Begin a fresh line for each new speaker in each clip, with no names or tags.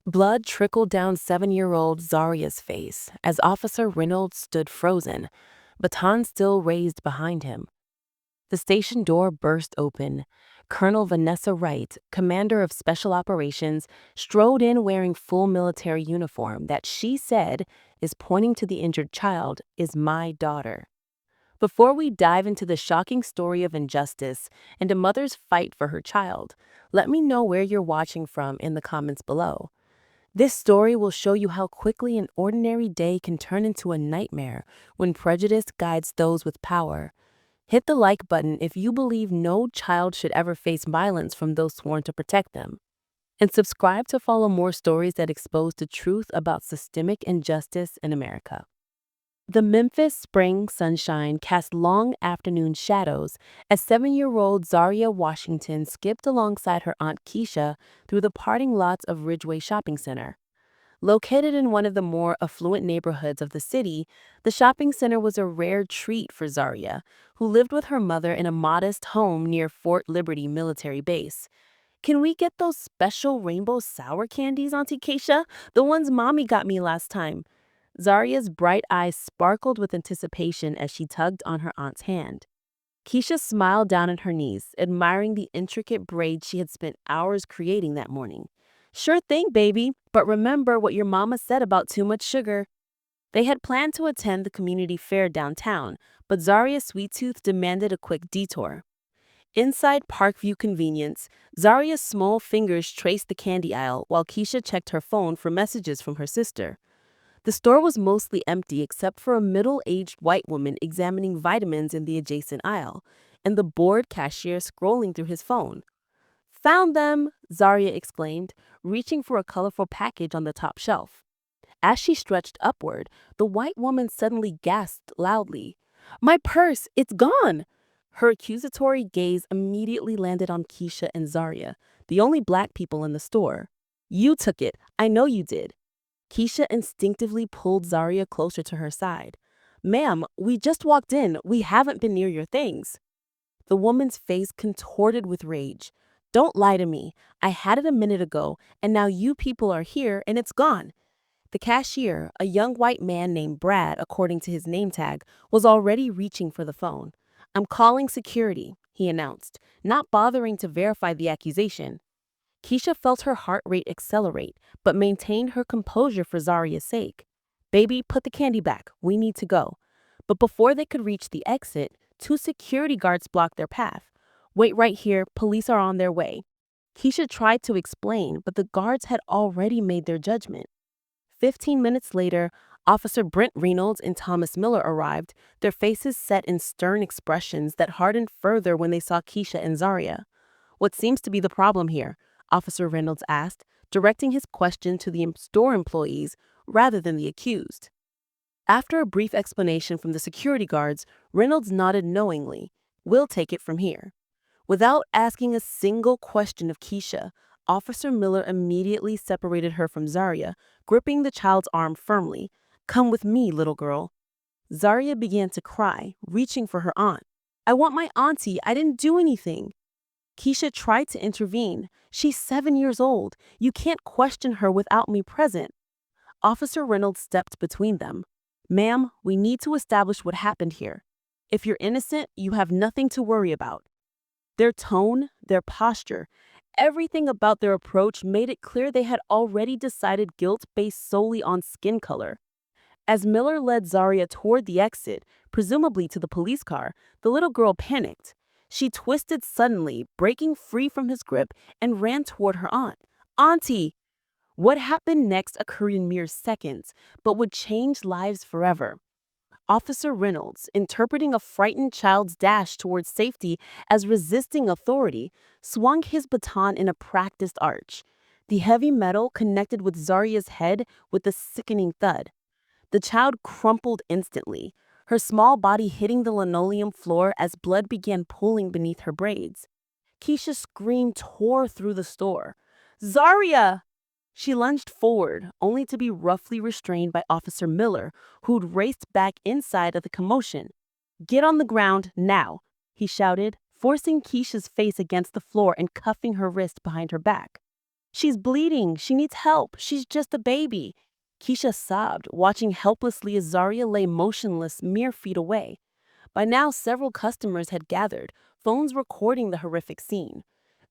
Blood trickled down 7-year-old Zaria's face as Officer Reynolds stood frozen, baton still raised behind him. The station door burst open. Colonel Vanessa Wright, commander of special operations, strode in wearing full military uniform that she said is pointing to the injured child is my daughter. Before we dive into the shocking story of injustice and a mother's fight for her child, let me know where you're watching from in the comments below. This story will show you how quickly an ordinary day can turn into a nightmare when prejudice guides those with power. Hit the like button if you believe no child should ever face violence from those sworn to protect them. And subscribe to follow more stories that expose the truth about systemic injustice in America. The Memphis spring sunshine cast long afternoon shadows as 7-year-old Zaria Washington skipped alongside her Aunt Keisha through the parting lots of Ridgeway Shopping Center. Located in one of the more affluent neighborhoods of the city, the shopping center was a rare treat for Zaria, who lived with her mother in a modest home near Fort Liberty Military Base. Can we get those special rainbow sour candies, Auntie Keisha? The ones Mommy got me last time. Zaria's bright eyes sparkled with anticipation as she tugged on her aunt's hand. Keisha smiled down at her niece, admiring the intricate braids she had spent hours creating that morning. Sure thing, baby, but remember what your mama said about too much sugar. They had planned to attend the community fair downtown, but Zaria Sweettooth demanded a quick detour. Inside Parkview Convenience, Zaria's small fingers traced the candy aisle while Keisha checked her phone for messages from her sister. The store was mostly empty except for a middle-aged white woman examining vitamins in the adjacent aisle, and the bored cashier scrolling through his phone. Found them, Zaria exclaimed, reaching for a colorful package on the top shelf. As she stretched upward, the white woman suddenly gasped loudly. My purse, it's gone! Her accusatory gaze immediately landed on Keisha and Zaria, the only black people in the store. You took it. I know you did. Keisha instinctively pulled Zaria closer to her side. Ma'am, we just walked in. We haven't been near your things. The woman's face contorted with rage. Don't lie to me. I had it a minute ago, and now you people are here and it's gone. The cashier, a young white man named Brad, according to his name tag, was already reaching for the phone. I'm calling security, he announced, not bothering to verify the accusation. Keisha felt her heart rate accelerate, but maintained her composure for Zaria's sake. Baby, put the candy back. We need to go. But before they could reach the exit, two security guards blocked their path. Wait right here. Police are on their way. Keisha tried to explain, but the guards had already made their judgment. 15 minutes later, Officer Brent Reynolds and Thomas Miller arrived, their faces set in stern expressions that hardened further when they saw Keisha and Zaria. What seems to be the problem here? Officer Reynolds asked, directing his question to the store employees rather than the accused. After a brief explanation from the security guards, Reynolds nodded knowingly. We'll take it from here. Without asking a single question of Keisha, Officer Miller immediately separated her from Zaria, gripping the child's arm firmly. Come with me, little girl. Zaria began to cry, reaching for her aunt. I want my auntie. I didn't do anything. Keisha tried to intervene. She's 7 years old. You can't question her without me present. Officer Reynolds stepped between them. Ma'am, we need to establish what happened here. If you're innocent, you have nothing to worry about. Their tone, their posture, everything about their approach made it clear they had already decided guilt based solely on skin color. As Miller led Zaria toward the exit, presumably to the police car, the little girl panicked. She twisted suddenly, breaking free from his grip, and ran toward her aunt. Auntie! What happened next occurred in mere seconds, but would change lives forever. Officer Reynolds, interpreting a frightened child's dash towards safety as resisting authority, swung his baton in a practiced arch. The heavy metal connected with Zaria's head with a sickening thud. The child crumpled instantly, her small body hitting the linoleum floor as blood began pooling beneath her braids. Keisha's scream tore through the store. Zaria! She lunged forward, only to be roughly restrained by Officer Miller, who'd raced back inside of the commotion. Get on the ground now, he shouted, forcing Keisha's face against the floor and cuffing her wrist behind her back. "She's bleeding. She needs help. She's just a baby." Keisha sobbed, watching helplessly as Zaria lay motionless mere feet away. By now, several customers had gathered, phones recording the horrific scene.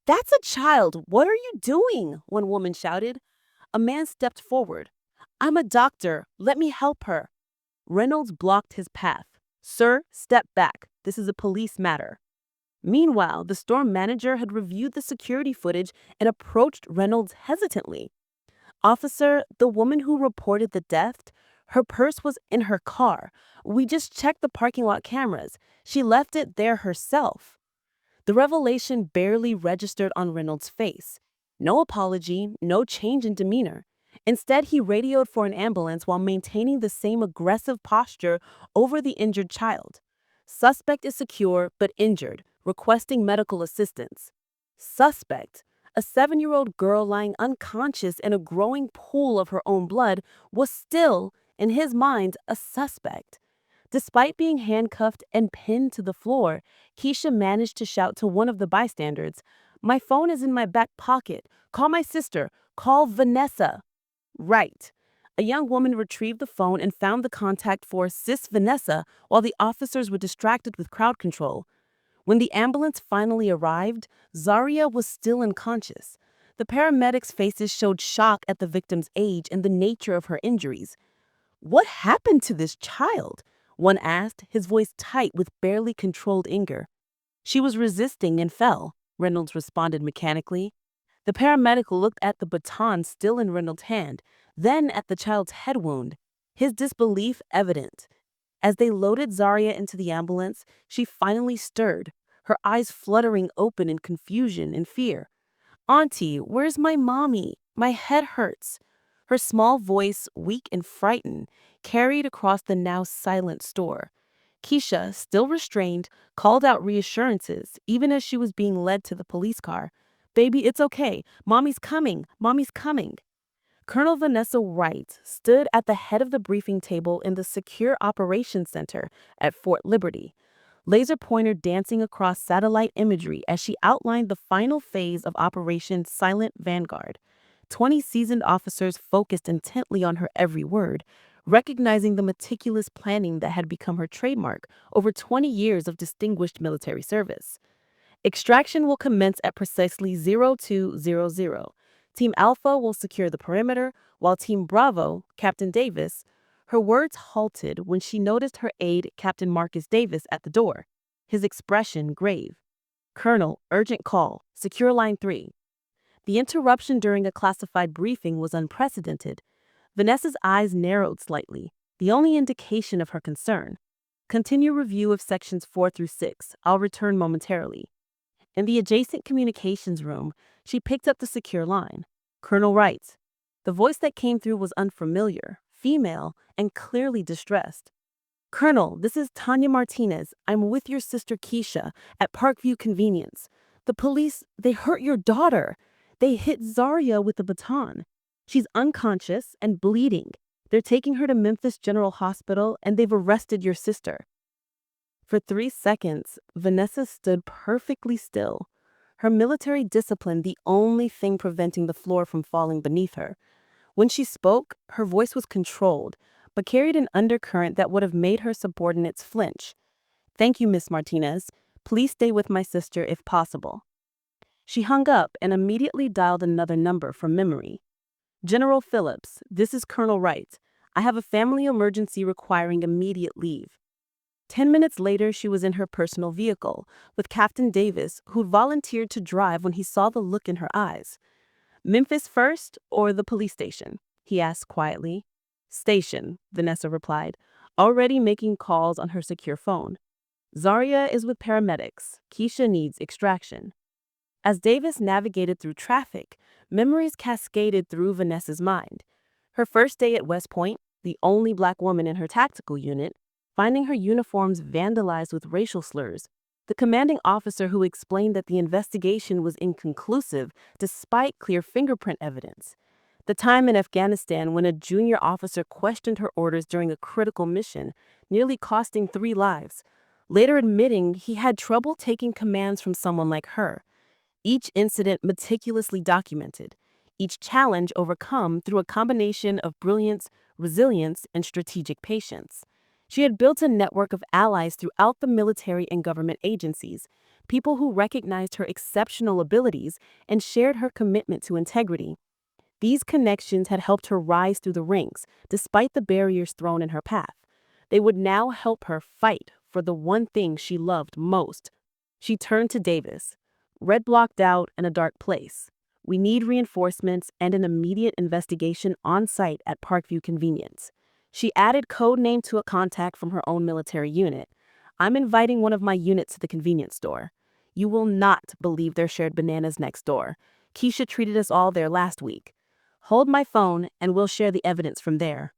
"That's a child! What are you doing?" one woman shouted. A man stepped forward. "I'm a doctor. Let me help her." Reynolds blocked his path. "Sir, step back. This is a police matter." Meanwhile, the store manager had reviewed the security footage and approached Reynolds hesitantly. "Officer, the woman who reported the death, her purse was in her car. We just checked the parking lot cameras. She left it there herself." The revelation barely registered on Reynolds' face. No apology, no change in demeanor. Instead, he radioed for an ambulance while maintaining the same aggressive posture over the injured child. "Suspect is secure but injured, requesting medical assistance." Suspect, a 7-year-old girl lying unconscious in a growing pool of her own blood, was still, in his mind, a suspect. Despite being handcuffed and pinned to the floor, Keisha managed to shout to one of the bystanders, "My phone is in my back pocket. Call my sister. Call Vanessa." "Right." A young woman retrieved the phone and found the contact for Sis Vanessa while the officers were distracted with crowd control. When the ambulance finally arrived, Zaria was still unconscious. The paramedics' faces showed shock at the victim's age and the nature of her injuries. "What happened to this child?" one asked, his voice tight with barely controlled anger. "She was resisting and fell," Reynolds responded mechanically. The paramedic looked at the baton still in Reynolds' hand, then at the child's head wound, his disbelief evident. As they loaded Zaria into the ambulance, she finally stirred, her eyes fluttering open in confusion and fear. "Auntie, where's my mommy? My head hurts." Her small voice, weak and frightened, carried across the now silent store. Keisha, still restrained, called out reassurances, even as she was being led to the police car. "Baby, it's okay. Mommy's coming. Mommy's coming." Colonel Vanessa Wright stood at the head of the briefing table in the Secure Operations Center at Fort Liberty, laser pointer dancing across satellite imagery as she outlined the final phase of Operation Silent Vanguard. 20 seasoned officers focused intently on her every word, recognizing the meticulous planning that had become her trademark over 20 years of distinguished military service. "Extraction will commence at precisely 0200. Team Alpha will secure the perimeter, while Team Bravo, Captain Davis." Her words halted when she noticed her aide, Captain Marcus Davis, at the door, his expression grave. "Colonel, urgent call. Secure line 3. The interruption during a classified briefing was unprecedented. Vanessa's eyes narrowed slightly, the only indication of her concern. "Continue review of sections 4 through 6. I'll return momentarily." In the adjacent communications room, she picked up the secure line. "Colonel Wright." The voice that came through was unfamiliar, female, and clearly distressed. "Colonel, this is Tanya Martinez. I'm with your sister Keisha at Parkview Convenience. The police, they hurt your daughter. They hit Zaria with a baton. She's unconscious and bleeding. They're taking her to Memphis General Hospital and they've arrested your sister." For 3 seconds, Vanessa stood perfectly still, her military discipline the only thing preventing the floor from falling beneath her. When she spoke, her voice was controlled, but carried an undercurrent that would have made her subordinates flinch. "Thank you, Miss Martinez. Please stay with my sister if possible." She hung up and immediately dialed another number from memory. "General Phillips, this is Colonel Wright. I have a family emergency requiring immediate leave." 10 minutes later, she was in her personal vehicle, with Captain Davis, who'd volunteered to drive when he saw the look in her eyes. "Memphis first, or the police station?" he asked quietly. "Station," Vanessa replied, already making calls on her secure phone. "Zaria is with paramedics. Keisha needs extraction." As Davis navigated through traffic, memories cascaded through Vanessa's mind. Her first day at West Point, the only black woman in her tactical unit, finding her uniforms vandalized with racial slurs, the commanding officer who explained that the investigation was inconclusive despite clear fingerprint evidence, the time in Afghanistan when a junior officer questioned her orders during a critical mission, nearly costing 3 lives, later admitting he had trouble taking commands from someone like her. Each incident meticulously documented, each challenge overcome through a combination of brilliance, resilience, and strategic patience. She had built a network of allies throughout the military and government agencies, people who recognized her exceptional abilities and shared her commitment to integrity. These connections had helped her rise through the ranks, despite the barriers thrown in her path. They would now help her fight for the one thing she loved most. She turned to Davis. Red blocked out and a dark place. We need reinforcements and an immediate investigation on site at Parkview Convenience. She added code name to a contact from her own military unit. I'm inviting one of my units to the convenience store. You will not believe their shared bananas next door. Keisha treated us all there last week. Hold my phone and we'll share the evidence from there.